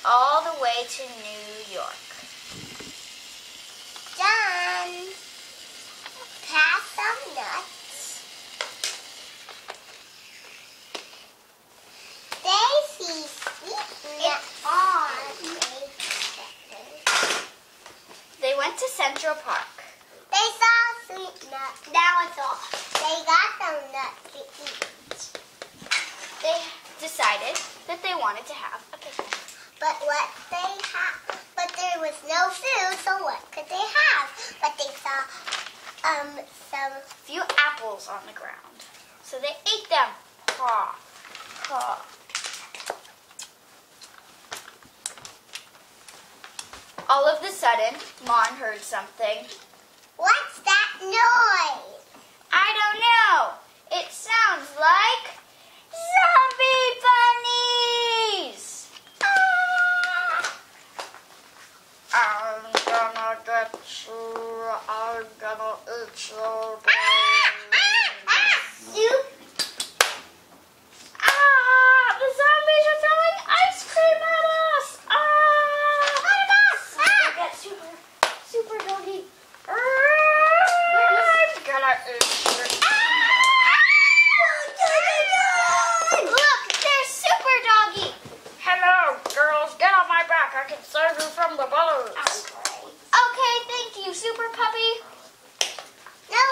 all the way to New York. Done. Pass some nuts. Daisy, sweet on. They went to Central Park. They saw sweet nuts. That was all. They got some nuts to eat. They decided that they wanted to have a picnic. But what they have, but there was no food, so what could they have? But they saw some Few apples on the ground. So they ate them. Paw, paw. All of a sudden, Mon heard something. What's that noise? I don't know. It sounds like zombie bunnies. I'm gonna get you. I'm gonna eat your Soup. The zombies are throwing ice cream at us. Get super doggy. I'm gonna eat your. Look, there's super doggy. Hello, girls. Get on my back. I can save you from the bullets. Okay, thank you, super puppy. No.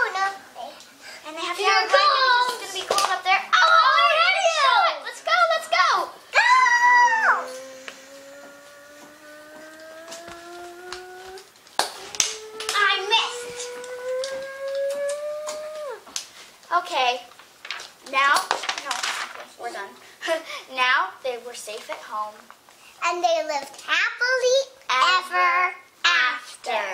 And they have Here to it it's goes. gonna be cold up there. Oh, let's go. Go! I missed. Okay. Now, no, we're done. Now they were safe at home. And they lived happily ever after.